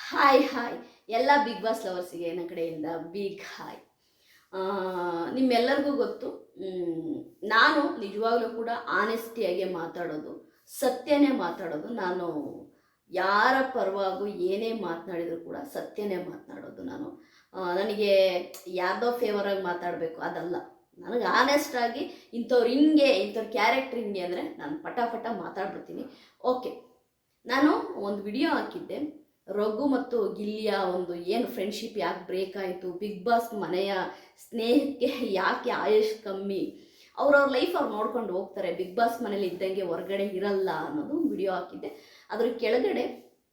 Hi hi ಎಲ್ಲ big boss ಲವರ್ಸಿಗೆ ನನ್ನ ಕಡೆಯಿಂದ ಬಿಗ್ ಹಾಯ್. ನಿಮ್ಮೆಲ್ಲರಿಗೂ ಗೊತ್ತು, ನಾನು ನಿಜವಾಗ್ಲೂ ಕೂಡ ಆನೆಸ್ಟಿಯಾಗೆ ಮಾತಾಡೋದು, ಸತ್ಯನೇ ಮಾತಾಡೋದು. ನಾನು ಯಾರ ಪರವಾಗೂ ಏನೇ ಮಾತನಾಡಿದ್ರು ಕೂಡ ಸತ್ಯನೇ ಮಾತನಾಡೋದು. ನನಗೆ ಯಾರ್ದೋ ಫೇವರಾಗಿ ಮಾತಾಡಬೇಕು ಅದಲ್ಲ. ನನಗೆ ಆನೆಸ್ಟಾಗಿ ಇಂಥವ್ರ ಕ್ಯಾರೆಕ್ಟರ್ ಹಿಂಗೆ ಅಂದರೆ ನಾನು ಪಟ ಮಾತಾಡ್ಬಿಡ್ತೀನಿ. ಓಕೆ, ನಾನು ಒಂದು ವಿಡಿಯೋ ಹಾಕಿದ್ದೆ, ರಘು ಮತ್ತು ಗಿಲ್ಲಿಯ ಒಂದು ಏನು ಫ್ರೆಂಡ್ಶಿಪ್ ಯಾಕೆ ಬ್ರೇಕ್ ಆಯಿತು, ಬಿಗ್ ಬಾಸ್ ಮನೆಯ ಸ್ನೇಹಕ್ಕೆ ಯಾಕೆ ಆಯುಷ್ ಕಮ್ಮಿ, ಅವ್ರವ್ರ ಲೈಫ್ ಅವ್ರು ನೋಡ್ಕೊಂಡು ಹೋಗ್ತಾರೆ, ಬಿಗ್ ಬಾಸ್ ಮನೇಲಿ ಇದ್ದಂಗೆ ಹೊರಗಡೆ ಇರಲ್ಲ ಅನ್ನೋದು ವಿಡಿಯೋ ಹಾಕಿದ್ದೆ. ಅದ್ರ ಕೆಳಗಡೆ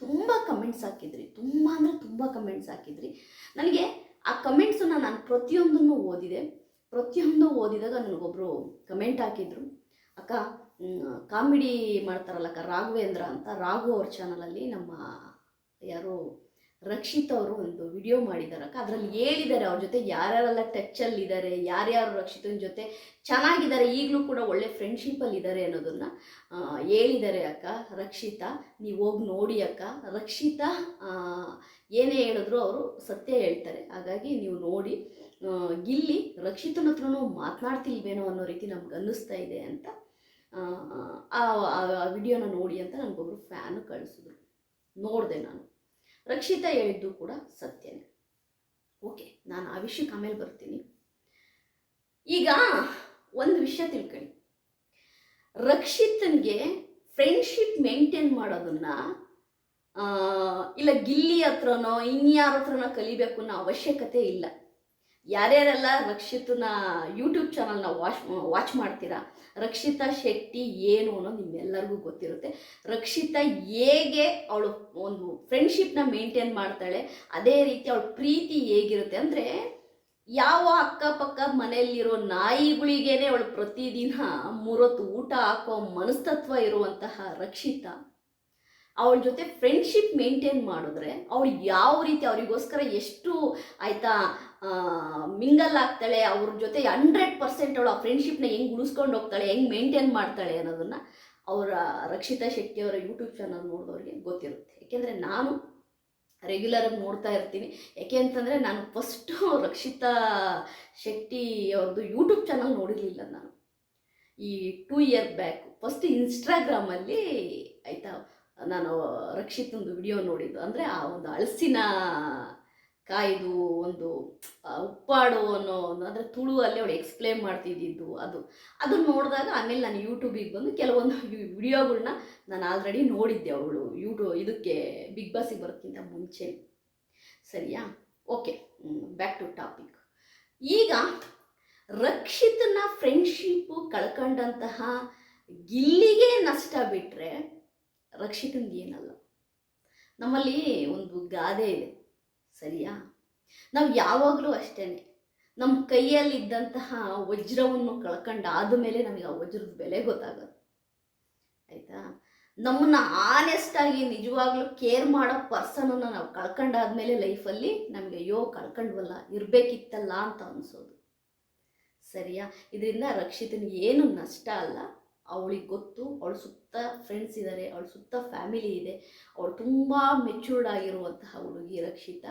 ತುಂಬ ಕಮೆಂಟ್ಸ್ ಹಾಕಿದ್ರಿ, ತುಂಬ ಅಂದರೆ ತುಂಬ ಕಮೆಂಟ್ಸ್ ಹಾಕಿದ್ರಿ. ನನಗೆ ಆ ಕಮೆಂಟ್ಸನ್ನು ನಾನು ಪ್ರತಿಯೊಂದನ್ನು ಓದಿದೆ. ಪ್ರತಿಯೊಂದು ಓದಿದಾಗ ನನಗೊಬ್ಬರು ಕಮೆಂಟ್ ಹಾಕಿದ್ರು, ಅಕ್ಕ ಕಾಮಿಡಿ ಮಾಡ್ತಾರಲ್ಲಕ್ಕ ರಾಘವೇಂದ್ರ ಅಂತ, ರಾಘು ಅವ್ರ ಚಾನಲಲ್ಲಿ ನಮ್ಮ ಯಾರು ರಕ್ಷಿತ್ ಅವರು ಒಂದು ವಿಡಿಯೋ ಮಾಡಿದಾರಕ್ಕ. ಅದರಲ್ಲಿ ಹೇಳಿದ್ದಾರೆ ಅವ್ರ ಜೊತೆ ಯಾರ್ಯಾರೆಲ್ಲ ಟಚ್ಚಲ್ಲಿದ್ದಾರೆ, ಯಾರ್ಯಾರು ರಕ್ಷಿತನ ಜೊತೆ ಚೆನ್ನಾಗಿದ್ದಾರೆ, ಈಗಲೂ ಕೂಡ ಒಳ್ಳೆ ಫ್ರೆಂಡ್ಶಿಪ್ಪಲ್ಲಿ ಇದ್ದಾರೆ ಅನ್ನೋದನ್ನು ಹೇಳಿದ್ದಾರೆ ಅಕ್ಕ. ರಕ್ಷಿತಾ ನೀವು ಹೋಗಿ ನೋಡಿ ಅಕ್ಕ, ರಕ್ಷಿತಾ ಏನೇ ಹೇಳಿದ್ರು ಅವರು ಸತ್ಯ ಹೇಳ್ತಾರೆ, ಹಾಗಾಗಿ ನೀವು ನೋಡಿ. ಗಿಲ್ಲಿ ರಕ್ಷಿತನ ಹತ್ರನೂ ಮಾತನಾಡ್ತಿಲ್ವೇನೋ ಅನ್ನೋ ರೀತಿ ನಮ್ಗೆ ಅನ್ನಿಸ್ತಾ ಇದೆ ಅಂತ ಆ ವಿಡಿಯೋನ ನೋಡಿ ಅಂತ ನನಗೊಬ್ರು ಫ್ಯಾನ್ ಕಳಿಸಿದ್ರು. ನೋಡಿದೆ ನಾನು. ರಕ್ಷಿತಾ ಹೇಳಿದ್ದು ಕೂಡ ಸತ್ಯನೇ. ಓಕೆ, ನಾನು ಆ ವಿಷಯಕ್ಕೆ ಆಮೇಲೆ ಬರ್ತೀನಿ. ಈಗ ಒಂದು ವಿಷಯ ತಿಳ್ಕೊಳ್ಳಿ, ರಕ್ಷಿತನಿಗೆ ಫ್ರೆಂಡ್ಶಿಪ್ ಮೇಂಟೈನ್ ಮಾಡೋದನ್ನ ಇಲ್ಲ ಗಿಲ್ಲಿ ಹತ್ರನೋ ಇನ್ಯಾರ ಹತ್ರನೋ ಕಲಿಬೇಕು ಅನ್ನೋ ಅವಶ್ಯಕತೆ ಇಲ್ಲ. ಯಾರ್ಯಾರೆಲ್ಲ ರಕ್ಷಿತನ ಯೂಟ್ಯೂಬ್ ಚಾನಲ್ನ ವಾಚ್ ಮಾಡ್ತೀರಾ, ರಕ್ಷಿತಾ ಶೆಟ್ಟಿ ಏನು ಅನ್ನೋದು ನಿಮ್ಮೆಲ್ಲರಿಗೂ ಗೊತ್ತಿರುತ್ತೆ. ರಕ್ಷಿತಾ ಹೇಗೆ ಅವಳು ಒಂದು ಫ್ರೆಂಡ್ಶಿಪ್ನ ಮೇಂಟೈನ್ ಮಾಡ್ತಾಳೆ, ಅದೇ ರೀತಿ ಅವಳ ಪ್ರೀತಿ ಹೇಗಿರುತ್ತೆ ಅಂದರೆ, ಯಾವ ಅಕ್ಕಪಕ್ಕ ಮನೆಯಲ್ಲಿರೋ ನಾಯಿಗಳಿಗೇನೆ ಅವಳು ಪ್ರತಿದಿನ 3 ಹೊತ್ತು ಊಟ ಹಾಕೋ ಮನಸ್ತತ್ವ ಇರುವಂತಹ ರಕ್ಷಿತಾ ಅವಳ ಜೊತೆ ಫ್ರೆಂಡ್ಶಿಪ್ ಮೇಂಟೈನ್ ಮಾಡಿದ್ರೆ ಅವಳು ಯಾವ ರೀತಿ ಅವರಿಗೋಸ್ಕರ ಎಷ್ಟು ಆಯಿತಾ ಮಿಂಗಲ್ ಆಗ್ತಾಳೆ, ಅವ್ರ ಜೊತೆ 100% ಅವಳು ಆ ಫ್ರೆಂಡ್ಶಿಪ್ನ ಹೆಂಗೆ ಉಳಿಸ್ಕೊಂಡು ಹೋಗ್ತಾಳೆ, ಹೆಂಗೆ ಮೇಂಟೈನ್ ಮಾಡ್ತಾಳೆ ಅನ್ನೋದನ್ನು ಅವರ ರಕ್ಷಿತಾ ಶೆಟ್ಟಿ ಅವರ ಯೂಟ್ಯೂಬ್ ಚಾನಲ್ ನೋಡಿದವ್ರಿಗೆ ಗೊತ್ತಿರುತ್ತೆ. ಯಾಕೆಂದರೆ ನಾನು ರೆಗ್ಯುಲರಾಗಿ ನೋಡ್ತಾ ಇರ್ತೀನಿ. ಯಾಕೆ ಅಂತಂದರೆ ನಾನು ಫಸ್ಟು ರಕ್ಷಿತಾ ಶೆಟ್ಟಿ ಅವ್ರದ್ದು ಯೂಟ್ಯೂಬ್ ಚಾನಲ್ ನೋಡಿರಲಿಲ್ಲ. ನಾನು ಈ 2 ಇಯರ್ ಬ್ಯಾಕ್ ಫಸ್ಟ್ ಇನ್ಸ್ಟಾಗ್ರಾಮಲ್ಲಿ ಆಯಿತಾ ನಾನು ರಕ್ಷಿತಂದು ವಿಡಿಯೋ ನೋಡಿದ್ದು. ಅಂದರೆ ಆ ಒಂದು ಹಲಸಿನ ಕಾಯ್ದು ಒಂದು ಉಪ್ಪಾಡು ಅನ್ನೋ ಅಂದರೆ ತುಳುವಲ್ಲಿ ಅವಳು ಎಕ್ಸ್ಪ್ಲೇನ್ ಮಾಡ್ತಿದ್ದಿದ್ದು ಅದು ನೋಡಿದಾಗ ಆಮೇಲೆ ನಾನು ಯೂಟ್ಯೂಬಿಗೆ ಬಂದು ಕೆಲವೊಂದು ವಿಡಿಯೋಗಳನ್ನ ನಾನು ಆಲ್ರೆಡಿ ನೋಡಿದ್ದೆ ಅವಳು ಇದಕ್ಕೆ ಬಿಗ್ ಬಾಸಿಗೆ ಬರೋಕ್ಕಿಂತ ಮುಂಚೆ. ಸರಿಯಾ? Okay, back to topic. ಈಗ ರಕ್ಷಿತನ ಫ್ರೆಂಡ್ಶಿಪ್ಪು ಕಳ್ಕೊಂಡಂತಹ ಗಿಲ್ಲಿಗೆ ನಷ್ಟ ಬಿಟ್ಟರೆ ರಕ್ಷಿತನಿಗೆ ಏನಲ್ಲ. ನಮ್ಮಲ್ಲಿ ಒಂದು ಗಾದೆ ಇದೆ, ಸರಿಯಾ? ನಾವು ಯಾವಾಗಲೂ ಅಷ್ಟೇ, ನಮ್ಮ ಕೈಯಲ್ಲಿದ್ದಂತಹ ವಜ್ರವನ್ನು ಕಳ್ಕೊಂಡಾದ ಮೇಲೆ ನಮಗೆ ಆ ವಜ್ರದ ಬೆಲೆ ಗೊತ್ತಾಗೋದು, ಆಯಿತಾ? ನಮ್ಮನ್ನು ಆನೆಸ್ಟಾಗಿ ನಿಜವಾಗ್ಲೂ ಕೇರ್ ಮಾಡೋ ಪರ್ಸನನ್ನು ನಾವು ಕಳ್ಕೊಂಡಾದ್ಮೇಲೆ ಲೈಫಲ್ಲಿ ನಮಗೆ ಅಯ್ಯೋ ಕಳ್ಕೊಂಡ್ವಲ್ಲ, ಇರಬೇಕಿತ್ತಲ್ಲ ಅಂತ ಅನಿಸೋದು, ಸರಿಯಾ? ಇದರಿಂದ ರಕ್ಷಿತನಿಗೆ ಏನು ನಷ್ಟ ಅಲ್ಲ. ಅವಳಿಗೆ ಗೊತ್ತು, ಅವಳ ಸುತ್ತ ಫ್ರೆಂಡ್ಸ್ ಇದ್ದಾರೆ, ಅವಳ ಸುತ್ತ ಫ್ಯಾಮಿಲಿ ಇದೆ, ಅವಳು ತುಂಬ ಮೆಚ್ಯೂರ್ಡ್ ಆಗಿರುವಂತಹ ಹುಡುಗಿ ರಕ್ಷಿತಾ.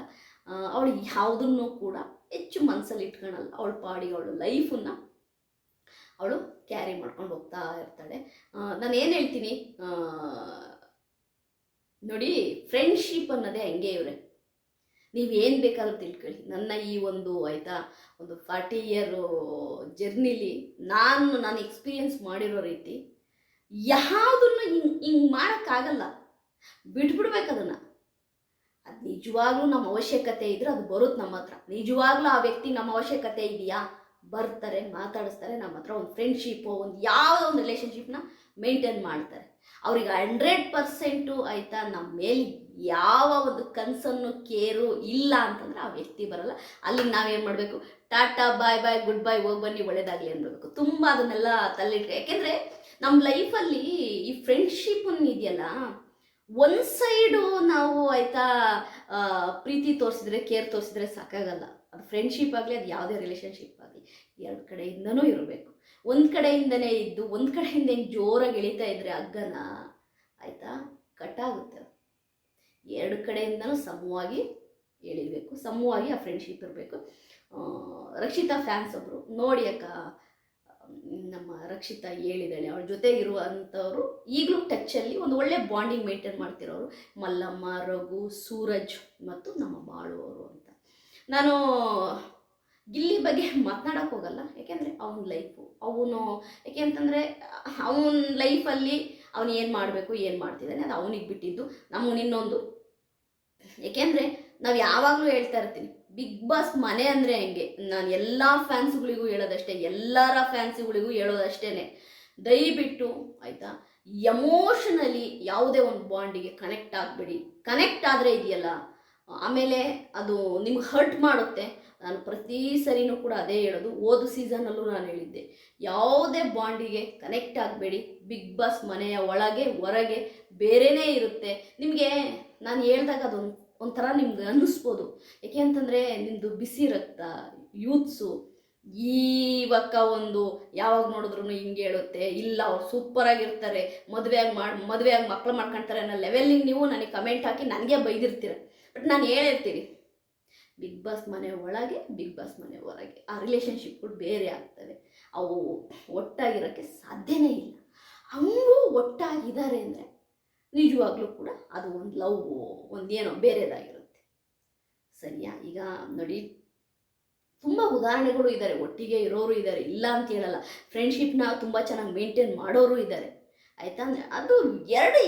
ಅವಳು ಯಾವುದನ್ನು ಕೂಡ ಹೆಚ್ಚು ಮನಸ್ಸಲ್ಲಿ ಇಟ್ಕೊಳಲ್ಲ. ಅವಳ ಪಾಡಿಗೆ ಅವಳು ಲೈಫನ್ನು ಅವಳು ಕ್ಯಾರಿ ಮಾಡ್ಕೊಂಡು ಹೋಗ್ತಾ ಇರ್ತಾಳೆ. ನಾನು ಏನು ಹೇಳ್ತೀನಿ ನೋಡಿ, ಫ್ರೆಂಡ್ಶಿಪ್ ಅನ್ನೋದೇ ಹಂಗೆ ಇವ್ರೆ. ನೀವೇನು ಬೇಕಾದ್ರೂ ತಿಳ್ಕೊಳ್ಳಿ. ನನ್ನ ಈ ಒಂದು ಆಯಿತಾ ಒಂದು 40 ಇಯರ್ ಜರ್ನಿಲಿ ನಾನು ಎಕ್ಸ್ಪೀರಿಯನ್ಸ್ ಮಾಡಿರೋ ರೀತಿ ಯಾವುದನ್ನು ಹಿಂಗೆ ಮಾಡೋಕ್ಕಾಗಲ್ಲ, ಬಿಟ್ಬಿಡ್ಬೇಕು ಅದನ್ನು. ಅದು ನಿಜವಾಗ್ಲೂ ನಮ್ಮ ಅವಶ್ಯಕತೆ ಇದ್ರೆ ಅದು ಬರುತ್ತೆ ನಮ್ಮ ಹತ್ರ. ನಿಜವಾಗ್ಲೂ ಆ ವ್ಯಕ್ತಿ ನಮ್ಮ ಅವಶ್ಯಕತೆ ಇದೆಯಾ, ಬರ್ತಾರೆ, ಮಾತಾಡಿಸ್ತಾರೆ, ನಮ್ಮ ಹತ್ರ ಒಂದು ಫ್ರೆಂಡ್ಶಿಪ್ಪು ಒಂದು ಯಾವುದೋ ಒಂದು ರಿಲೇಷನ್ಶಿಪ್ನ ಮೇಂಟೈನ್ ಮಾಡ್ತಾರೆ. ಅವ್ರಿಗೆ 100% ಆಯಿತಾ ನಮ್ಮ ಮೇಲೆ ಯಾವ ಒಂದು ಕನ್ಸನ್ನು ಕೇರು ಇಲ್ಲ ಅಂತಂದರೆ ಆ ವ್ಯಕ್ತಿ ಬರಲ್ಲ. ಅಲ್ಲಿಗೆ ನಾವೇನು ಮಾಡಬೇಕು, ಟಾಟಾ ಬಾಯ್ ಬಾಯ್ ಗುಡ್ ಬೈ, ಹೋಗಿ ಬನ್ನಿ ಒಳ್ಳೇದಾಗಲಿ ಅನ್ಬೇಕು. ತುಂಬ ಅದನ್ನೆಲ್ಲ ತಲೆಯಿಟ್ರೆ, ಯಾಕೆಂದರೆ ನಮ್ಮ ಲೈಫಲ್ಲಿ ಈ ಫ್ರೆಂಡ್ಶಿಪ್ ಇದೆಯಲ್ಲ, ಒಂದು ಸೈಡು ನಾವು ಆಯಿತಾ ಪ್ರೀತಿ ತೋರಿಸಿದ್ರೆ, ಕೇರ್ ತೋರಿಸಿದ್ರೆ ಸಾಕಾಗಲ್ಲ. ಅದು ಫ್ರೆಂಡ್ಶಿಪ್ ಆಗಲಿ, ಅದು ಯಾವುದೇ ರಿಲೇಷನ್ಶಿಪ್ ಆಗಲಿ, 2 ಕಡೆಯಿಂದನೂ ಇರಬೇಕು. ಒಂದು ಕಡೆಯಿಂದನೇ ಇದ್ದು ಒಂದು ಕಡೆಯಿಂದ ಹೆಂಗೆ ಜೋರಾಗಿ ಎಳಿತಾ ಇದ್ದರೆ ಹಗ್ಗನ ಆಯಿತಾ ಕಟ್ಟಾಗುತ್ತೆ. ಎರಡು ಕಡೆಯಿಂದನೂ ಸಮವಾಗಿ ಎಳಿಬೇಕು, ಸಮವಾಗಿ ಆ ಫ್ರೆಂಡ್ಶಿಪ್ ಇರಬೇಕು. ರಕ್ಷಿತಾ ಫ್ಯಾನ್ಸ್ ಒಬ್ಬರು ನೋಡಿ ಅಕ್ಕ, ನಮ್ಮ ರಕ್ಷಿತಾ ಹೇಳಿದಾಳೆ, ಅವಳ ಜೊತೆ ಇರುವಂಥವ್ರು ಈಗಲೂ ಟಚ್ಚಲ್ಲಿ ಒಂದು ಒಳ್ಳೆ ಬಾಂಡಿಂಗ್ ಮೇಂಟೈನ್ ಮಾಡ್ತಿರೋರು ಮಲ್ಲಮ್ಮ, ರಘು, ಸೂರಜ್ ಮತ್ತು ನಮ್ಮ ಬಾಳು ಅವರು ಅಂತ. ನಾನು ಗಿಲ್ಲಿ ಬಗ್ಗೆ ಮಾತನಾಡೋಕ್ಕೆ ಹೋಗಲ್ಲ, ಯಾಕೆಂದರೆ ಅವನ ಲೈಫು ಅವನು, ಯಾಕೆ ಅಂತಂದರೆ ಅವನ ಲೈಫಲ್ಲಿ ಅವನು ಏನು ಮಾಡಬೇಕು ಏನು ಮಾಡ್ತಿದ್ದಾನೆ ಅದು ಅವನಿಗೆ ಬಿಟ್ಟಿದ್ದು. ಇನ್ನೊಂದು, ಏಕೆಂದರೆ ನಾವು ಯಾವಾಗಲೂ ಹೇಳ್ತಾ ಇರ್ತೀನಿ, ಬಿಗ್ ಬಾಸ್ ಮನೆ ಅಂದರೆ ಹೆಂಗೆ, ನಾನು ಎಲ್ಲ ಫ್ಯಾನ್ಸ್ಗಳಿಗೂ ಹೇಳೋದಷ್ಟೇ, ಎಲ್ಲರ ಫ್ಯಾನ್ಸ್ಗಳಿಗೂ ಹೇಳೋದಷ್ಟೇ, ದಯವಿಟ್ಟು ಆಯಿತಾ, ಎಮೋಷನಲಿ ಯಾವುದೇ ಒಂದು ಬಾಂಡಿಗೆ ಕನೆಕ್ಟ್ ಆಗಬೇಡಿ. ಕನೆಕ್ಟ್ ಆದರೆ ಇದೆಯಲ್ಲ ಆಮೇಲೆ ಅದು ನಿಮ್ಗೆ ಹರ್ಟ್ ಮಾಡುತ್ತೆ. ನಾನು ಪ್ರತಿ ಸರಿನೂ ಕೂಡ ಅದೇ ಹೇಳೋದು, ಹೋದ ಸೀಸನಲ್ಲೂ ನಾನು ಹೇಳಿದ್ದೆ, ಯಾವುದೇ ಬಾಂಡಿಗೆ ಕನೆಕ್ಟ್ ಆಗಬೇಡಿ. ಬಿಗ್ ಬಾಸ್ ಮನೆಯ ಒಳಗೆ ಹೊರಗೆ ಬೇರೆಯೇ ಇರುತ್ತೆ. ನಿಮಗೆ ನಾನು ಹೇಳಿದಾಗ ಅದೊಂದು ಒಂಥರ ನಿಮ್ಗೆ ಅನ್ನಿಸ್ಬೋದು, ಯಾಕೆ ಅಂತಂದರೆ ನಿಮ್ಮದು ಬಿಸಿ ರಕ್ತ ಯೂತ್ಸು ಈವಕ್ಕ ಒಂದು ಯಾವಾಗ ನೋಡಿದ್ರು ಹಿಂಗೆ ಹೇಳುತ್ತೆ, ಇಲ್ಲ ಅವ್ರು ಸೂಪರಾಗಿರ್ತಾರೆ, ಮದುವೆಯಾಗಿ ಮಕ್ಕಳು ಮಾಡ್ಕೊಳ್ತಾರೆ ಅನ್ನೋ ಲೆವೆಲ್ಲಿಗೆ ನೀವು ನನಗೆ ಕಮೆಂಟ್ ಹಾಕಿ ನನಗೆ ಬೈದಿರ್ತೀರ. ಬಟ್ ನಾನು ಹೇಳಿರ್ತೀನಿ, ಬಿಗ್ ಬಾಸ್ ಮನೆ ಒಳಗೆ ಬಿಗ್ ಬಾಸ್ ಮನೆ ಹೊರಗೆ ಆ ರಿಲೇಷನ್ಶಿಪ್ಗಳು ಬೇರೆ ಆಗ್ತವೆ, ಅವು ಒಟ್ಟಾಗಿರೋಕ್ಕೆ ಸಾಧ್ಯನೇ ಇಲ್ಲ. ಹಂಗೂ ಒಟ್ಟಾಗಿದ್ದಾರೆ ಅಂದರೆ ನಿಜವಾಗ್ಲೂ ಕೂಡ ಅದು ಒಂದು ಲವ್ ಒಂದೇನೋ ಬೇರೆದಾಗಿರುತ್ತೆ. ಸರಿಯಾ? ಈಗ ನೋಡಿ, ತುಂಬ ಉದಾಹರಣೆಗಳು ಇದ್ದಾರೆ, ಒಟ್ಟಿಗೆ ಇರೋರು ಇದ್ದಾರೆ, ಇಲ್ಲ ಅಂತ ಹೇಳಲ್ಲ. ಫ್ರೆಂಡ್ಶಿಪ್ನ ತುಂಬ ಚೆನ್ನಾಗಿ ಮೇಂಟೈನ್ ಮಾಡೋರು ಇದ್ದಾರೆ, ಆಯಿತಾ. ಅಂದರೆ ಅದು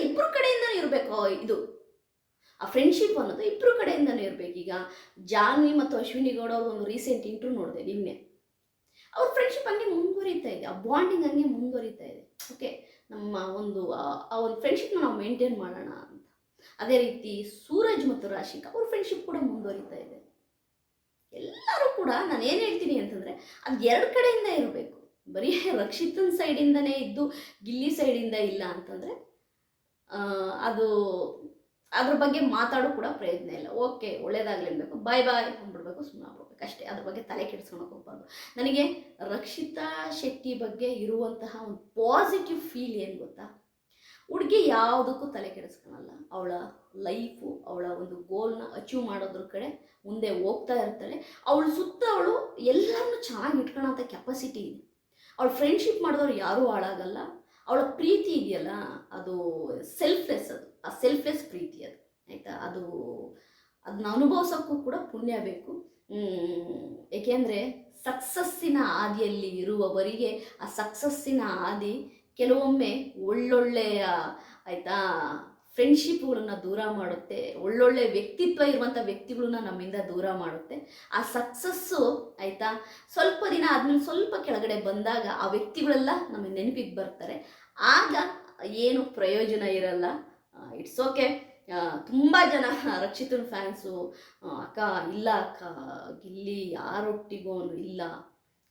ಇಬ್ಬರು ಕಡೆಯಿಂದನೂ ಇರಬೇಕು. ಇದು ಆ ಫ್ರೆಂಡ್ಶಿಪ್ ಅನ್ನೋದು ಇಬ್ಬರು ಕಡೆಯಿಂದನೂ ಇರಬೇಕು. ಈಗ ಜಾನ್ವಿ ಮತ್ತು ಅಶ್ವಿನಿ ಗೌಡ ಅವ್ರ ಒಂದು ರೀಸೆಂಟ್ ಇಂಟರ್ವ್ಯೂ ನೋಡಿದೆ ನಿನ್ನೆ. ಅವ್ರ ಫ್ರೆಂಡ್ಶಿಪ್ ಹಂಗೆ ಮುಂದುವರಿತಾ ಇದೆ, ಆ ಬಾಂಡಿಂಗ್ ಹಂಗೆ ಮುಂದುವರಿತಾ ಇದೆ. ಓಕೆ, ನಮ್ಮ ಆ ಒಂದು ಫ್ರೆಂಡ್ಶಿಪ್ನ ನಾವು ಮೇಂಟೈನ್ ಮಾಡೋಣ ಅಂತ. ಅದೇ ರೀತಿ ಸೂರಜ್ ಮತ್ತು ರಾಶಿಕಾ ಅವ್ರ ಫ್ರೆಂಡ್ಶಿಪ್ ಕೂಡ ಮುಂದುವರಿತಾ ಇದೆ. ಎಲ್ಲರೂ ಕೂಡ ನಾನು ಏನು ಹೇಳ್ತೀನಿ ಅಂತಂದರೆ, ಅದು ಎರಡು ಕಡೆಯಿಂದ ಇರಬೇಕು. ಬರೀ ರಕ್ಷಿತನ ಸೈಡಿಂದನೇ ಇದ್ದು ಗಿಲ್ಲಿ ಸೈಡಿಂದ ಇಲ್ಲ ಅಂತಂದರೆ ಅದು ಅದ್ರ ಬಗ್ಗೆ ಮಾತಾಡೋ ಕೂಡ ಪ್ರಯತ್ನ ಇಲ್ಲ. ಓಕೆ, ಒಳ್ಳೇದಾಗಲೇಬೇಕು, ಬಾಯ್ ಅಂದ್ಬಿಡ್ಬೇಕು, ಸುಮ್ಮನೆ ಆಗ್ಬಿಡ್ಬೇಕು ಅಷ್ಟೇ. ಅದ್ರ ಬಗ್ಗೆ ತಲೆ ಕೆಡಿಸ್ಕೊಳಕ್ಕೆ ಹೋಗ್ಬಾರ್ದು. ನನಗೆ ರಕ್ಷಿತಾ ಶೆಟ್ಟಿ ಬಗ್ಗೆ ಇರುವಂತಹ ಒಂದು ಪಾಸಿಟಿವ್ ಫೀಲ್ ಏನು ಗೊತ್ತಾ, ಹುಡುಗಿ ಯಾವುದಕ್ಕೂ ತಲೆ ಕೆಡಿಸ್ಕೊಳಲ್ಲ. ಅವಳ ಲೈಫು, ಅವಳ ಒಂದು ಗೋಲ್ನ ಅಚೀವ್ ಮಾಡೋದ್ರ ಕಡೆ ಮುಂದೆ ಹೋಗ್ತಾ ಇರ್ತಾಳೆ. ಅವಳು ಸುತ್ತ ಅವಳು ಎಲ್ಲರನ್ನೂ ಚೆನ್ನಾಗಿ ಇಟ್ಕೊಳ್ಳೋಂಥ ಕೆಪಾಸಿಟಿ ಇದೆ. ಅವಳು ಫ್ರೆಂಡ್ಶಿಪ್ ಮಾಡಿದವ್ರು ಯಾರೂ ಹಾಳಾಗಲ್ಲ. ಅವಳ ಪ್ರೀತಿ ಇದೆಯಲ್ಲ, ಅದು ಸೆಲ್ಫ್ಲೆಸ್, ಆ ಸೆಲ್ಫ್ಲೆಸ್ ಪ್ರೀತಿ ಅದು, ಆಯಿತಾ. ಅದನ್ನ ಅನುಭವಿಸೋಕ್ಕೂ ಕೂಡ ಪುಣ್ಯ ಬೇಕು. ಏಕೆಂದರೆ ಸಕ್ಸಸ್ಸಿನ ಹಾದಿಯಲ್ಲಿ ಇರುವವರಿಗೆ ಆ ಸಕ್ಸಸ್ಸಿನ ಹಾದಿ ಕೆಲವೊಮ್ಮೆ ಒಳ್ಳೊಳ್ಳೆಯ ಆಯಿತಾ ಫ್ರೆಂಡ್ಶಿಪ್ಗಳನ್ನ ದೂರ ಮಾಡುತ್ತೆ, ಒಳ್ಳೊಳ್ಳೆ ವ್ಯಕ್ತಿತ್ವ ಇರುವಂಥ ವ್ಯಕ್ತಿಗಳನ್ನ ನಮ್ಮಿಂದ ದೂರ ಮಾಡುತ್ತೆ. ಆ ಸಕ್ಸಸ್ಸು ಆಯಿತಾ ಸ್ವಲ್ಪ ದಿನ ಆದಮೇಲೆ ಸ್ವಲ್ಪ ಕೆಳಗಡೆ ಬಂದಾಗ ಆ ವ್ಯಕ್ತಿಗಳೆಲ್ಲ ನಮಗೆ ನೆನಪಿಗೆ ಬರ್ತಾರೆ. ಆಗ ಏನು ಪ್ರಯೋಜನ ಇರಲ್ಲ. It's okay. ತುಂಬ ಜನ ರಕ್ಷಿತನ ಫ್ಯಾನ್ಸು, ಅಕ್ಕ ಇಲ್ಲ ಅಕ್ಕ ಗಿಲ್ಲಿ ಯಾರೊಟ್ಟಿಗೂ ಇಲ್ಲ,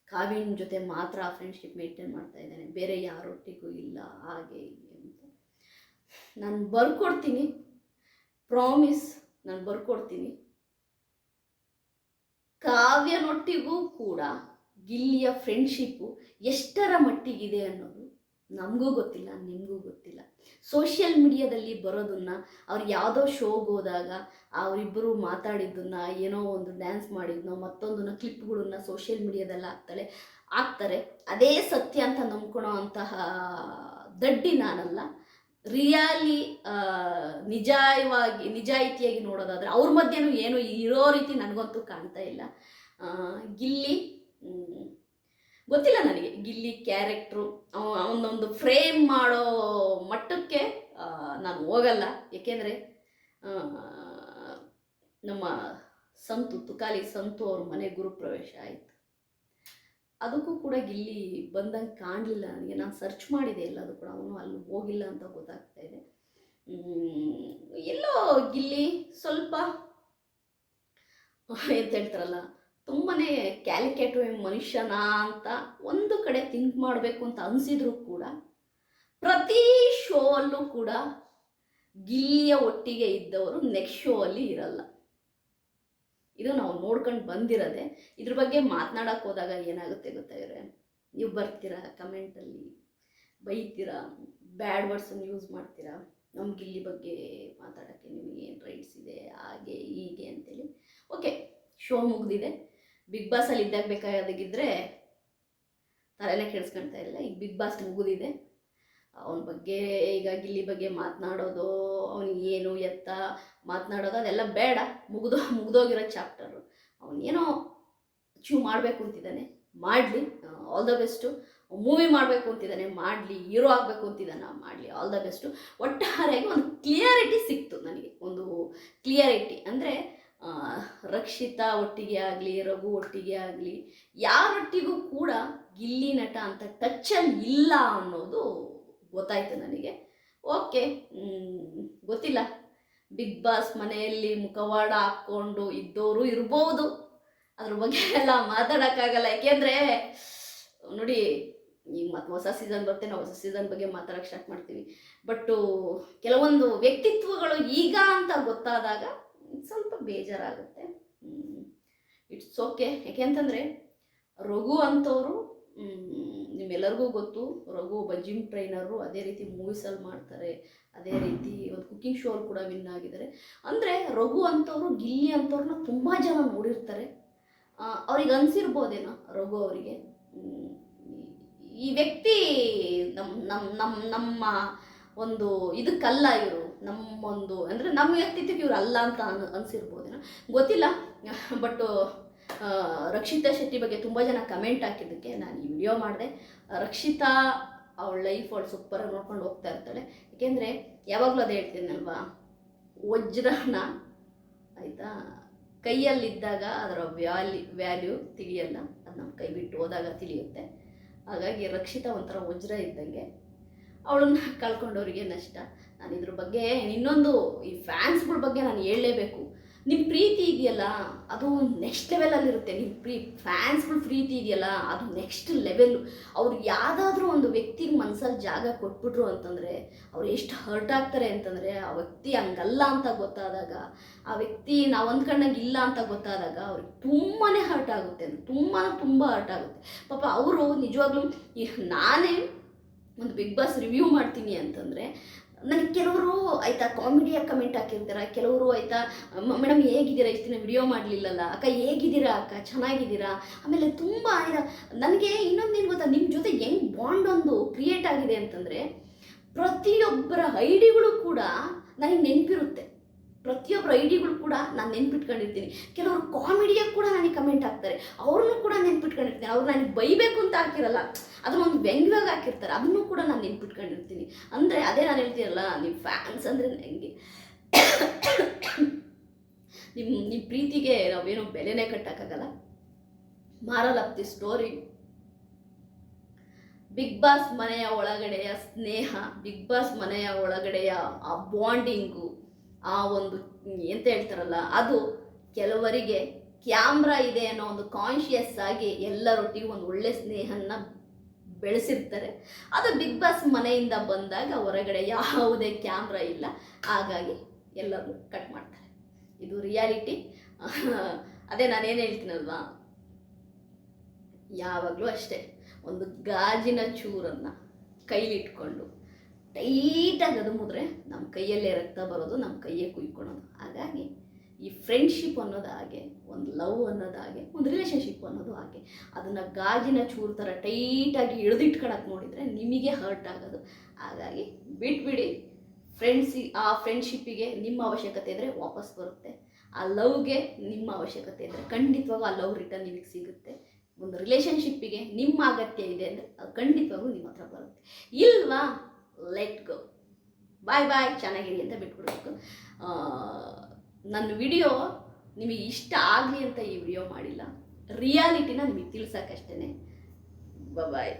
ಕಾವ್ಯನ ಜೊತೆ ಮಾತ್ರ ಫ್ರೆಂಡ್ಶಿಪ್ ಮೇಂಟೈನ್ ಮಾಡ್ತಾ ಇದ್ದಾನೆ, ಬೇರೆ ಯಾರೊಟ್ಟಿಗೂ ಇಲ್ಲ, ಹಾಗೆ ಹೀಗೆ ಅಂತ. ನಾನು ಬರ್ಕೊಡ್ತೀನಿ, ಪ್ರಾಮಿಸ್, ನಾನು ಬರ್ಕೊಡ್ತೀನಿ. ಕಾವ್ಯನೊಟ್ಟಿಗೂ ಕೂಡ ಗಿಲ್ಲಿಯ ಫ್ರೆಂಡ್ಶಿಪ್ಪು ಎಷ್ಟರ ಮಟ್ಟಿಗಿದೆ ಅನ್ನೋದು ನಮಗೂ ಗೊತ್ತಿಲ್ಲ, ನಿಮಗೂ ಗೊತ್ತಿಲ್ಲ. ಸೋಷಿಯಲ್ ಮೀಡಿಯಾದಲ್ಲಿ ಬರೋದನ್ನು, ಅವ್ರು ಯಾವುದೋ ಶೋಗೆ ಹೋದಾಗ ಅವರಿಬ್ಬರು ಮಾತಾಡಿದ್ದನ್ನು, ಏನೋ ಒಂದು ಡ್ಯಾನ್ಸ್ ಮಾಡಿದ್ನೋ ಮತ್ತೊಂದನ್ನು ಕ್ಲಿಪ್ಗಳನ್ನ ಸೋಷಿಯಲ್ ಮೀಡಿಯಾದಲ್ಲಿ ಹಾಕ್ತಾರೆ. ಅದೇ ಸತ್ಯ ಅಂತ ನಂಬ್ಕೊಳೋ ಅಂತಹ ದಡ್ಡಿ ನಾನಲ್ಲ. ರಿಯಾಲಿ ನಿಜಾಯಿತಿಯಾಗಿ ನೋಡೋದಾದರೆ ಅವ್ರ ಮಧ್ಯೆನೂ ಏನು ಇರೋ ರೀತಿ ನನಗಂತೂ ಕಾಣ್ತಾ ಇಲ್ಲ. ಗಿಲ್ಲಿ ಗೊತ್ತಿಲ್ಲ ನನಗೆ, ಗಿಲ್ಲಿ ಕ್ಯಾರೆಕ್ಟ್ರು ಅವನೊಂದು ಫ್ರೇಮ್ ಮಾಡೋ ಮಟ್ಟಕ್ಕೆ ನಾನು ಹೋಗಲ್ಲ. ಏಕೆಂದರೆ ನಮ್ಮ ತುಕಾಲಿ ಸಂತು ಅವ್ರ ಮನೆ ಗುರುಪ್ರವೇಶ ಆಯಿತು, ಅದಕ್ಕೂ ಕೂಡ ಗಿಲ್ಲಿ ಬಂದಂಗೆ ಕಾಣಲಿಲ್ಲ ನನಗೆ. ನಾನು ಸರ್ಚ್ ಮಾಡಿದೆ ಎಲ್ಲದು ಕೂಡ, ಅವನು ಅಲ್ಲಿ ಹೋಗಿಲ್ಲ ಅಂತ ಗೊತ್ತಾಗ್ತಾ ಇದೆ. ಎಲ್ಲೋ ಗಿಲ್ಲಿ ಸ್ವಲ್ಪ ಎಂತ ಹೇಳ್ತಾರಲ್ಲ, ತುಂಬಾ ಕ್ಯಾಲ್ಕುಲೇಟಿವ್ ಮನುಷ್ಯನ ಅಂತ ಒಂದು ಕಡೆ ಥಿಂಕ್ ಮಾಡಬೇಕು ಅಂತ ಅನಿಸಿದ್ರು ಕೂಡ ಪ್ರತಿ ಶೋ ಅಲ್ಲೂ ಕೂಡ ಗಿಲ್ಲಿಯ ಒಟ್ಟಿಗೆ ಇದ್ದವರು ನೆಕ್ಸ್ಟ್ ಶೋ ಅಲ್ಲಿ ಇರಲ್ಲ. ಇದು ನಾವು ನೋಡ್ಕೊಂಡು ಬಂದಿರೋದೆ. ಇದ್ರ ಬಗ್ಗೆ ಮಾತನಾಡಕ್ಕೆ ಹೋದಾಗ ಏನಾಗುತ್ತೆ ಗೊತ್ತಾಗಿದ್ರೆ, ನೀವು ಬರ್ತೀರಾ ಕಮೆಂಟಲ್ಲಿ ಬೈತೀರಾ, ಬ್ಯಾಡ್ ವರ್ಡ್ಸನ್ನು ಯೂಸ್ ಮಾಡ್ತೀರಾ. ನಮ್ಮ ಗಿಲ್ಲಿ ಬಗ್ಗೆ ಮಾತಾಡೋಕ್ಕೆ ನಿಮಗೆ ಏನು ರೈಟ್ ಶೋ ಮುಗ್ದಿದೆ. ಬಿಗ್ ಬಾಸಲ್ಲಿ ಇದ್ದಾಗ ಬೇಕಾದಾಗಿದ್ದರೆ ತಲೆನೇ ಕೆಡಿಸ್ಕೊಳ್ತಾ ಇಲ್ಲ. ಈಗ ಬಿಗ್ ಬಾಸ್ ಮುಗಿದಿದೆ. ಅವನ ಬಗ್ಗೆ ಈಗ ಗಿಲ್ಲಿ ಬಗ್ಗೆ ಮಾತನಾಡೋದು, ಅವನಿಗೆ ಏನು ಎತ್ತ ಮಾತನಾಡೋದು ಅದೆಲ್ಲ ಬೇಡ. ಮುಗ್ದೋಗಿರೋ ಚಾಪ್ಟರು. ಅವನೇನೋ ಅಚೀವ್ ಮಾಡಬೇಕು ಅಂತಿದ್ದಾನೆ, ಮಾಡಲಿ, ಆಲ್ ದ ಬೆಸ್ಟು. ಮೂವಿ ಮಾಡಬೇಕು ಅಂತಿದ್ದಾನೆ, ಮಾಡಲಿ. ಹೀರೋ ಆಗಬೇಕು ಅಂತಿದ್ದಾನೆ, ಮಾಡಲಿ, ಆಲ್ ದ ಬೆಸ್ಟು. ಒಟ್ಟಾರೆಯಾಗಿ ಒಂದು ಕ್ಲಿಯರಿಟಿ ಸಿಕ್ತು ನನಗೆ. ಒಂದು ಕ್ಲಿಯರಿಟಿ ಅಂದರೆ ರಕ್ಷಿತಾ ಒಟ್ಟಿಗೆ ಆಗಲಿ, ರಘು ಒಟ್ಟಿಗೆ ಆಗಲಿ, ಯಾರೊಟ್ಟಿಗೂ ಕೂಡ ಗಿಲ್ಲಿ ನಟ ಅಂತ ಟಚ್ಚಲ್ಲಿ ಇಲ್ಲ ಅನ್ನೋದು ಗೊತ್ತಾಯ್ತು ನನಗೆ. ಓಕೆ, ಗೊತ್ತಿಲ್ಲ. ಬಿಗ್ ಬಾಸ್ ಮನೆಯಲ್ಲಿ ಮುಖವಾಡ ಹಾಕ್ಕೊಂಡು ಇದ್ದವರು ಇರ್ಬೋದು, ಅದ್ರ ಬಗ್ಗೆ ಎಲ್ಲ ಮಾತಾಡೋಕ್ಕಾಗಲ್ಲ. ಯಾಕೆಂದರೆ ನೋಡಿ, ಈಗ ಮತ್ತೆ ಹೊಸ ಸೀಸನ್ ಬರುತ್ತೆ, ನಾವು ಹೊಸ ಸೀಸನ್ ಬಗ್ಗೆ ಮಾತಾಡೋಕ್ಕೆ ಸ್ಟಾರ್ಟ್ ಮಾಡ್ತೀವಿ. ಬಟ್ಟು ಕೆಲವೊಂದು ವ್ಯಕ್ತಿತ್ವಗಳು ಈಗ ಅಂತ ಗೊತ್ತಾದಾಗ ಸ್ವಲ್ಪ ಬೇಜಾರಾಗುತ್ತೆ. It's okay. ಯಾಕೆಂತಂದರೆ ರಘು ಅಂಥವ್ರು, ನಿಮ್ಮೆಲ್ಲರಿಗೂ ಗೊತ್ತು, ರಘು ಒಬ್ಬ ಜಿಮ್ ಟ್ರೈನರು. ಅದೇ ರೀತಿ ಮೂವೀಸಲ್ಲಿ ಮಾಡ್ತಾರೆ, ಅದೇ ರೀತಿ ಒಂದು ಕುಕ್ಕಿಂಗ್ ಶೋ ಅಲ್ಲಿ ಕೂಡ ವಿನ್ ಆಗಿದ್ದಾರೆ. ಅಂದರೆ ರಘು ಅಂಥವ್ರು, ಗಿಲ್ಲಿ ಅಂಥವ್ರನ್ನ ತುಂಬ ಜನ ನೋಡಿರ್ತಾರೆ. ಅವ್ರಿಗೆ ಅನಿಸಿರ್ಬೋದೇನೋ ರಘು ಅವರಿಗೆ, ಈ ವ್ಯಕ್ತಿ ನಮ್ಮ ಒಂದು ಇದಕ್ಕಲ್ಲ, ಇವರು ನಮ್ಮೊಂದು ಅಂದರೆ ನಮ್ಮ ವ್ಯಕ್ತಿತ್ವಕ್ಕೆ ಇವರು ಅಲ್ಲ ಅಂತ ಅನಿಸಿರ್ಬೋದೇನೋ, ಗೊತ್ತಿಲ್ಲ. ಬಟ್ಟು ರಕ್ಷಿತಾ ಶೆಟ್ಟಿ ಬಗ್ಗೆ ತುಂಬ ಜನ ಕಮೆಂಟ್ ಹಾಕಿದ್ದಕ್ಕೆ ನಾನು ಈ ವಿಡಿಯೋ ಮಾಡಿದೆ. ರಕ್ಷಿತಾ ಅವಳ ಲೈಫ್ ಅವಳು ಸೂಪರಾಗಿ ನೋಡ್ಕೊಂಡು ಹೋಗ್ತಾ ಇರ್ತಾಳೆ. ಏಕೆಂದರೆ ಯಾವಾಗಲೂ ಅದೇ ಹೇಳ್ತೀನಲ್ವಾ, ವಜ್ರನ ಆಯಿತಾ ಕೈಯಲ್ಲಿದ್ದಾಗ ಅದರ ವ್ಯಾಲ್ಯೂ ತಿಳಿಯಲ್ಲ, ಅದು ನಮ್ಮ ಕೈ ಬಿಟ್ಟು ಹೋದಾಗ ತಿಳಿಯುತ್ತೆ. ಹಾಗಾಗಿ ರಕ್ಷಿತಾ ಒಂಥರ ವಜ್ರ ಇದ್ದಂಗೆ, ಅವಳನ್ನ ಕಳ್ಕೊಂಡವ್ರಿಗೆ ನಷ್ಟ. ನಾನು ಇದ್ರ ಬಗ್ಗೆ ಇನ್ನೊಂದು, ಈ ಫ್ಯಾನ್ಸ್ಗಳ ಬಗ್ಗೆ ನಾನು ಹೇಳಲೇಬೇಕು. ನಿಮ್ಮ ಪ್ರೀತಿ ಇದೆಯಲ್ಲ ಅದು ನೆಕ್ಸ್ಟ್ ಲೆವೆಲಲ್ಲಿರುತ್ತೆ. ನಿಮ್ಮ ಫ್ಯಾನ್ಸ್ಗಳ ಪ್ರೀತಿ ಇದೆಯಲ್ಲ ಅದು ನೆಕ್ಸ್ಟ್ ಲೆವೆಲ್ಲು. ಅವ್ರು ಯಾವುದಾದ್ರೂ ಒಂದು ವ್ಯಕ್ತಿಗೆ ಮನಸ್ಸಲ್ಲಿ ಜಾಗ ಕೊಟ್ಬಿಟ್ರು ಅಂತಂದರೆ ಅವ್ರು ಎಷ್ಟು ಹರ್ಟ್ ಆಗ್ತಾರೆ ಅಂತಂದರೆ, ಆ ವ್ಯಕ್ತಿ ಹಂಗಲ್ಲ ಅಂತ ಗೊತ್ತಾದಾಗ, ಆ ವ್ಯಕ್ತಿ ನಾವು ಅಂದ್ಕೊಂಡಂಗೆ ಇಲ್ಲ ಅಂತ ಗೊತ್ತಾದಾಗ ಅವ್ರಿಗೆ ತುಂಬಾ ಹರ್ಟ್ ಆಗುತ್ತೆ, ತುಂಬ ಹರ್ಟ್ ಆಗುತ್ತೆ. ಪಾಪ ಅವರು ನಿಜವಾಗ್ಲೂ, ನಾನೇ ಒಂದು ಬಿಗ್ ಬಾಸ್ ರಿವ್ಯೂ ಮಾಡ್ತೀನಿ ಅಂತಂದರೆ ನನಗೆ ಕೆಲವರು ಆಯಿತಾ ಕಾಮಿಡಿಯಾಗಿ ಕಮೆಂಟ್ ಹಾಕಿರ್ತಾರೆ, ಕೆಲವರು ಆಯಿತಾ ಮೇಡಮ್ ಹೇಗಿದ್ದೀರಾ, ಇಷ್ಟು ದಿನ ವಿಡಿಯೋ ಮಾಡಲಿಲ್ಲಲ್ಲ ಅಕ್ಕ, ಹೇಗಿದ್ದೀರಾ ಅಕ್ಕ, ಚೆನ್ನಾಗಿದ್ದೀರಾ. ಆಮೇಲೆ ತುಂಬ ನನಗೆ ಇನ್ನೊಂದೇನು ಗೊತ್ತಾ, ನಿಮ್ಮ ಜೊತೆ ಹೆಂಗೆ ಬಾಂಡ್ ಒಂದು ಕ್ರಿಯೇಟ್ ಆಗಿದೆ ಅಂತಂದರೆ, ಪ್ರತಿಯೊಬ್ಬರ ಐಡಿಗಳು ಕೂಡ ನನಗೆ ನೆನಪಿರುತ್ತೆ. ಪ್ರತಿಯೊಬ್ಬರ ಐಡಿಗಳು ಕೂಡ ನಾನು ನೆನ್ಪಿಟ್ಕೊಂಡಿರ್ತೀನಿ. ಕೆಲವರು ಕಾಮಿಡಿಯಾಗಿ ಕೂಡ ನನಗೆ ಕಮೆಂಟ್ ಹಾಕ್ತಾರೆ, ಅವ್ರನ್ನೂ ಕೂಡ ನೆನ್ಪಿಟ್ಕೊಂಡಿರ್ತೀನಿ. ಅವ್ರು ನನಗೆ ಬೈಬೇಕು ಅಂತ ಹಾಕಿರಲ್ಲ, ಅದನ್ನ ಒಂದು ವ್ಯಂಗ್ಯವಾಗಿ ಹಾಕಿರ್ತಾರೆ, ಅದನ್ನು ಕೂಡ ನಾನು ನೆನ್ಪಿಟ್ಕೊಂಡಿರ್ತೀನಿ. ಅಂದರೆ ಅದೇ ನಾನು ಹೇಳ್ತೀನಲ್ಲ, ನಿಮ್ಮ ಫ್ಯಾನ್ಸ್ ಅಂದರೆ ನನಗೆ ನಿಮ್ಮ ಪ್ರೀತಿಗೆ ನಾವೇನೋ ಬೆಲೆನೇ ಕಟ್ಟೋಕ್ಕಾಗಲ್ಲ. Moral of the story, big boss ಮನೆಯ ಒಳಗಡೆಯ ಸ್ನೇಹ, ಬಿಗ್ ಬಾಸ್ ಮನೆಯ ಒಳಗಡೆಯ ಆ ಬಾಂಡಿಂಗು, ಆ ಒಂದು ಎಂತ ಹೇಳ್ತಾರಲ್ಲ, ಅದು ಕೆಲವರಿಗೆ ಕ್ಯಾಮ್ರಾ ಇದೆ ಅನ್ನೋ ಒಂದು ಕಾನ್ಷಿಯಸ್ ಆಗಿ ಎಲ್ಲರೊಟ್ಟಿಗೆ ಒಂದು ಒಳ್ಳೆ ಸ್ನೇಹನ ಬೆಳೆಸಿರ್ತಾರೆ. ಅದು ಬಿಗ್ ಬಾಸ್ ಮನೆಯಿಂದ ಬಂದಾಗ ಹೊರಗಡೆ ಯಾವುದೇ ಕ್ಯಾಮ್ರಾ ಇಲ್ಲ, ಹಾಗಾಗಿ ಎಲ್ಲರೂ ಕಟ್ ಮಾಡ್ತಾರೆ. ಇದು ರಿಯಾಲಿಟಿ. ಅದೇ ನಾನೇನು ಹೇಳ್ತೀನಲ್ವಾ, ಯಾವಾಗಲೂ ಅಷ್ಟೇ, ಒಂದು ಗಾಜಿನ ಚೂರನ್ನು ಕೈಲಿಟ್ಕೊಂಡು ಟೈಟಾಗಿ ಅದುಮಿದ್ರೆ ನಮ್ಮ ಕೈಯಲ್ಲೇ ರಕ್ತ ಬರೋದು, ನಮ್ಮ ಕೈಯೇ ಕುಯ್ಕೊಳೋದು. ಹಾಗಾಗಿ ಈ ಫ್ರೆಂಡ್ಶಿಪ್ ಅನ್ನೋದು ಹಾಗೆ, ಒಂದು ಲವ್ ಅನ್ನೋದು ಹಾಗೆ, ಒಂದು ರಿಲೇಷನ್ಶಿಪ್ ಅನ್ನೋದು ಹಾಗೆ. ಅದನ್ನು ಗಾಜಿನ ಚೂರು ಥರ ಟೈಟಾಗಿ ಹಿಡಿದಿಟ್ಕೊಳಕ್ಕೆ ನೋಡಿದರೆ ನಿಮಗೆ ಹರ್ಟ್ ಆಗೋದು. ಹಾಗಾಗಿ ಬಿಟ್ಬಿಡಿ. ಆ ಫ್ರೆಂಡ್ಶಿಪ್ಪಿಗೆ ನಿಮ್ಮ ಅವಶ್ಯಕತೆ ಇದ್ದರೆ ವಾಪಸ್ ಬರುತ್ತೆ, ಆ ಲವ್ಗೆ ನಿಮ್ಮ ಅವಶ್ಯಕತೆ ಇದ್ದರೆ ಖಂಡಿತವಾಗೂ ಆ ಲವ್ ರಿಟರ್ನ್ ನಿಮಗೆ ಸಿಗುತ್ತೆ. ಒಂದು ರಿಲೇಷನ್ಶಿಪ್ಪಿಗೆ ನಿಮ್ಮ ಅಗತ್ಯ ಇದೆ ಅಂದರೆ ಅದು ಖಂಡಿತವಾಗೂ ನಿಮ್ಮ ಹತ್ರ ಬರುತ್ತೆ. ಇಲ್ವಾ, ಲೆಟ್ ಗೋ, ಬಾಯ್ ಬಾಯ್, ಚೆನ್ನಾಗಿರಿ ಅಂತ ಬಿಟ್ಬಿಡ್ಬೇಕು. ನನ್ನ ವಿಡಿಯೋ ನಿಮಗೆ ಇಷ್ಟ ಆಗಲಿ ಅಂತ ಈ ವಿಡಿಯೋ ಮಾಡಿಲ್ಲ, ರಿಯಾಲಿಟಿನ ನಿಮಗೆ ತಿಳ್ಸೋಕ್ಕಷ್ಟೇ. ಬಾಯ್.